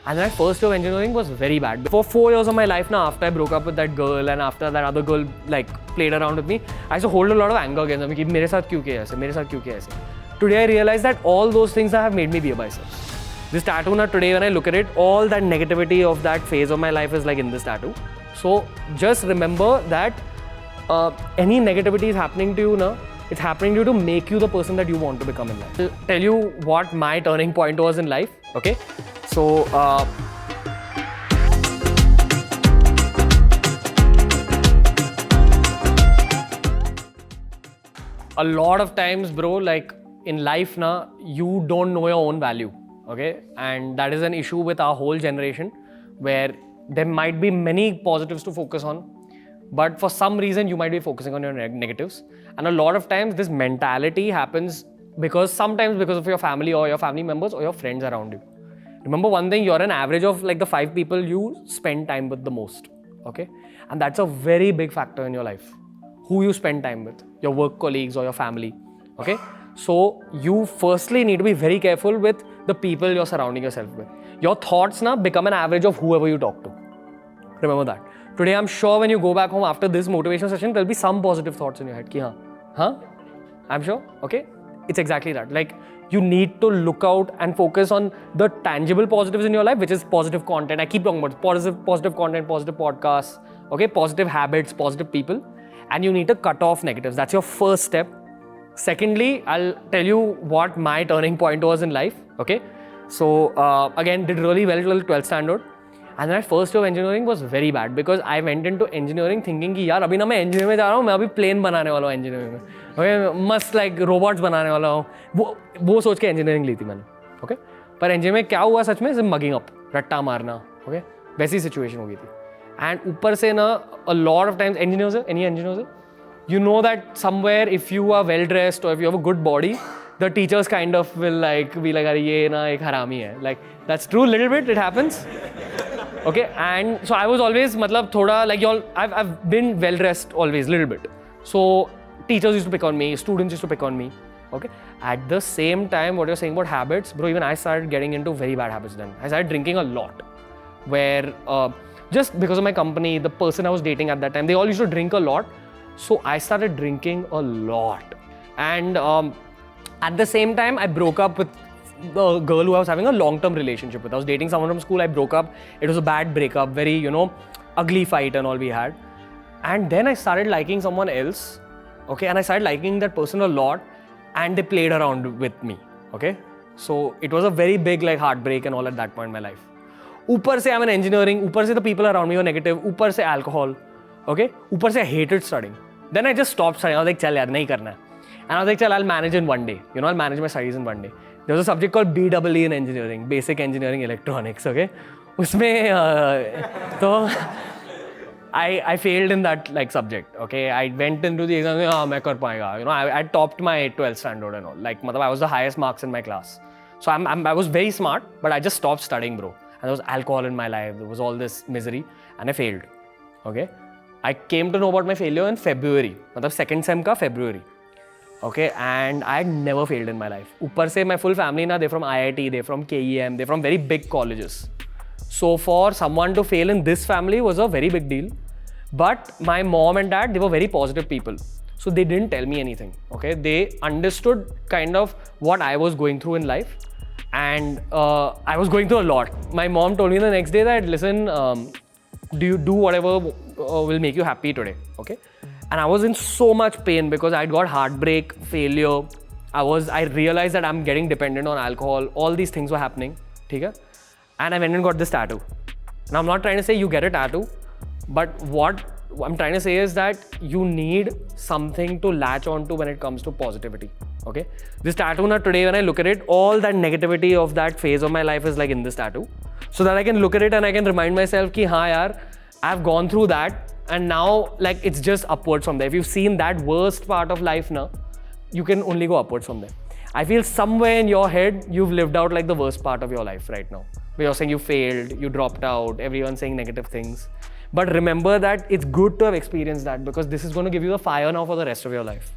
And my first year of engineering was very bad. For 4 years of my life now, after I broke up with that girl and after that other girl like played around with me, I used to hold a lot of anger against them. Ki, mere saath kyun kiya aise? Mere saath kyun kiya aise? Today I realized that all those things have made me BeerBiceps. This tattoo now today when I look at it, all that negativity of that phase of my life is like in this tattoo. So just remember that any negativity is happening to you now, it's happening to you to make you the person that you want to become in life. I'll tell you what my turning point was in life, okay? So, a lot of times, bro, like in life now, you don't know your own value, okay? And that is an issue with our whole generation where there might be many positives to focus on, but for some reason you might be focusing on your negatives. And a lot of times this mentality happens sometimes because of your family or your family members or your friends around you. Remember one thing, you're an average of like the 5 people you spend time with the most, okay? And that's a very big factor in your life. Who you spend time with, your work colleagues or your family, okay? So you firstly need to be very careful with the people you're surrounding yourself with. Your thoughts now become an average of whoever you talk to. Remember that. Today, I'm sure when you go back home after this motivation session, there'll be some positive thoughts in your head. Ki, huh? I'm sure, okay? It's exactly that. Like, you need to look out and focus on the tangible positives in your life, which is positive content. I keep talking about positive content, positive podcasts, okay? Positive habits, positive people. And you need to cut off negatives. That's your first step. Secondly, I'll tell you what my turning point was in life, okay? So, again, did really well till 12th standard. And my first year of engineering was very bad because I went into engineering thinking कि यार अभी ना मैं engineering में जा रहा हूँ, मैं अभी plane बनाने वाला हूँ engineering में, okay? मस्त like robots बनाने वाला हूँ, वो सोच के engineering ली थी मैंने, okay? पर engineering में क्या हुआ सच में, सिर्फ mugging up, रट्टा मारना, okay? वैसी situation हो गई थी. And ऊपर से ना a lot of times engineers, any engineers, you know that somewhere if you are well dressed or if you have a good body, the teachers kind of will like be like अरे ये ना एक हरामी है, like that's true, little bit, it happens. Okay, and so I was always, matlab, thoda, like y'all, I've been well dressed always, little bit. So teachers used to pick on me, students used to pick on me. Okay, at the same time, what you're saying about habits, bro, even I started getting into very bad habits then. I started drinking a lot, where just because of my company, the person I was dating at that time, they all used to drink a lot. So I started drinking a lot, and at the same time, I broke up with the girl who I was having a long-term relationship with. I was dating someone from school, I broke up. It was a bad breakup, very, you know, ugly fight and all we had. And then I started liking someone else, okay? And I started liking that person a lot and they played around with me, okay? So it was a very big like heartbreak and all at that point in my life. Upar se I'm in engineering, upar se the people around me were negative, upar se alcohol, okay? Upar se I hated studying. Then I just stopped studying. I was like, chal yaar, nahi karna hai. And I was like, chal, I'll manage in one day. You know, I'll manage my studies in one day. There was a subject called BEE in engineering, Basic Engineering Electronics, okay? Usme, so I failed in that like subject, okay? I went into the exam, main kar paayega. You know, I topped my 12th standard and all. Like, I was the highest marks in my class. So I was very smart, but I just stopped studying, bro. And there was alcohol in my life, there was all this misery, and I failed, okay? I came to know about my failure in February, second sem ka February. Okay, and I had never failed in my life. Upar se my full family na, they're from IIT, they're from KEM, they're from very big colleges. So for someone to fail in this family was a very big deal. But my mom and dad, they were very positive people. So they didn't tell me anything, okay? They understood kind of what I was going through in life. And I was going through a lot. My mom told me the next day that, listen, do you do whatever will make you happy today, okay? And I was in so much pain because I'd got heartbreak, failure. I realized that I'm getting dependent on alcohol. All these things were happening. Okay? And I went and got this tattoo. Now, I'm not trying to say you get a tattoo, but what I'm trying to say is that you need something to latch onto when it comes to positivity. Okay? This tattoo now today, when I look at it, all that negativity of that phase of my life is like in this tattoo. So that I can look at it and I can remind myself ki, haan yaar, I've gone through that. And now, like, it's just upwards from there. If you've seen that worst part of life now, you can only go upwards from there. I feel somewhere in your head, you've lived out like the worst part of your life right now. Where you're saying you failed, you dropped out, everyone's saying negative things. But remember that it's good to have experienced that because this is going to give you the fire now for the rest of your life.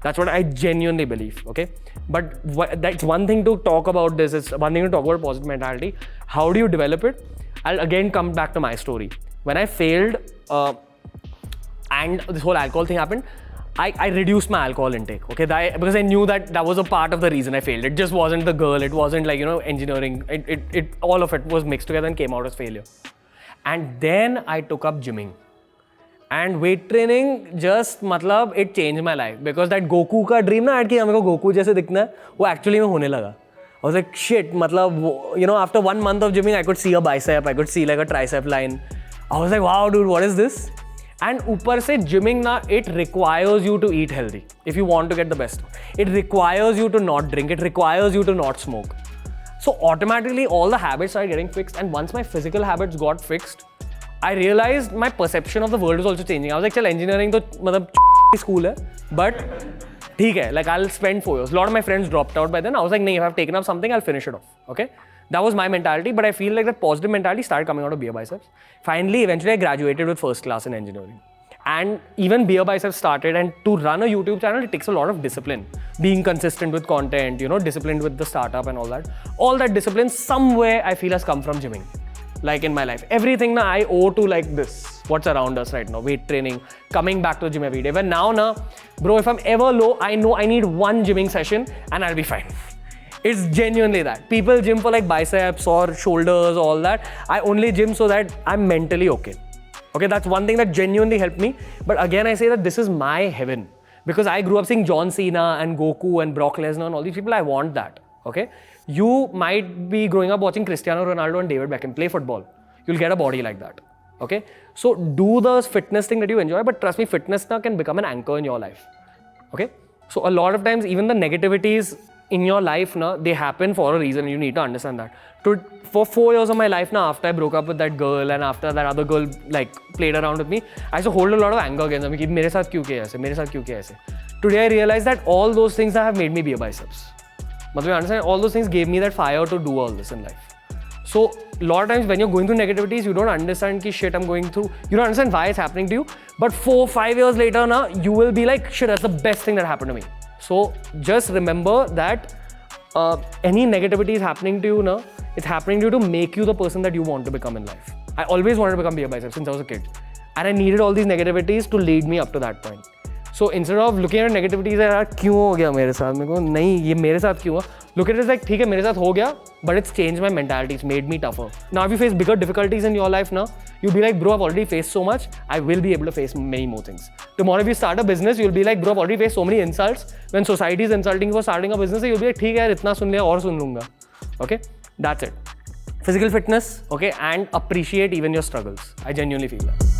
That's what I genuinely believe, okay? But that's one thing to talk about this. It's one thing to talk about positive mentality. How do you develop it? I'll again come back to my story. When I failed and this whole alcohol thing happened, I reduced my alcohol intake, okay? Because I knew that was a part of the reason I failed. It just wasn't the girl. It wasn't like, engineering. All of it was mixed together and came out as failure. And then I took up gymming. And weight training just, it changed my life. Because that Goku ka dream na, कि हमें को Goku जैसे दिखना है, वो actually में होने लगा. I was like, shit, after 1 month of gymming, I could see a bicep, I could see like a tricep line. I was like, wow, dude, what is this? And ऊपर से gymming na, it requires you to eat healthy if you want to get the best. It requires you to not drink. It requires you to not smoke. So automatically all the habits started getting fixed. And once my physical habits got fixed, I realized my perception of the world was also changing. I was like, chal, engineering to school hai, but theek hai, like I'll spend 4 years. A lot of my friends dropped out by then. I was like, if I've taken up something, I'll finish it off. Okay? That was my mentality, but I feel like that positive mentality started coming out of BeerBiceps. Finally, eventually I graduated with first class in engineering. And even BeerBiceps started, and to run a YouTube channel, it takes a lot of discipline. Being consistent with content, disciplined with the startup and all that. All that discipline somewhere I feel has come from gymming. Like in my life. Everything I owe to like this, what's around us right now. Weight training, coming back to the gym every day. But now, bro, if I'm ever low, I know I need one gymming session and I'll be fine. It's genuinely that. People gym for like biceps or shoulders, all that. I only gym so that I'm mentally okay. Okay, that's one thing that genuinely helped me. But again, I say that this is my heaven. Because I grew up seeing John Cena and Goku and Brock Lesnar and all these people. I want that. Okay? You might be growing up watching Cristiano Ronaldo and David Beckham play football. You'll get a body like that. Okay? So do the fitness thing that you enjoy, but trust me, fitness now can become an anchor in your life. Okay? So a lot of times, even the negativities in your life, they happen for a reason. You need to understand that. For 4 years of my life after I broke up with that girl and after that other girl played around with me, I used to hold a lot of anger against them. Mere saath kyun kiya aise? Mere saath kyun kiya aise? Today I realized that all those things have made me BeerBiceps. You understand? All those things gave me that fire to do all this in life. So, a lot of times when you're going through negativities, you don't understand ki shit I'm going through. You don't understand why it's happening to you. But 4-5 years later, you will be like, shit, that's the best thing that happened to me. So, just remember that any negativity is happening to you, it's happening to you to make you the person that you want to become in life. I always wanted to become BeerBiceps since I was a kid. And I needed all these negativities to lead me up to that point. So instead of looking at negativities, यार क्यों हो गया मेरे साथ? मेरे को नहीं ये मेरे साथ क्यों हुआ? Look at it as like ठीक है मेरे साथ हो गया, but it's changed my mentality. It's made me tougher. Now if you face bigger difficulties in your life, you'll be like, bro, I've already faced so much. I will be able to face many more things. Tomorrow if you start a business, you'll be like, bro, I've already faced so many insults. When society is insulting you for starting a business, you'll be like, ठीक है यार इतना सुन लिया और सुन लूँगा. Okay, that's it. Physical fitness, okay, and appreciate even your struggles. I genuinely feel that.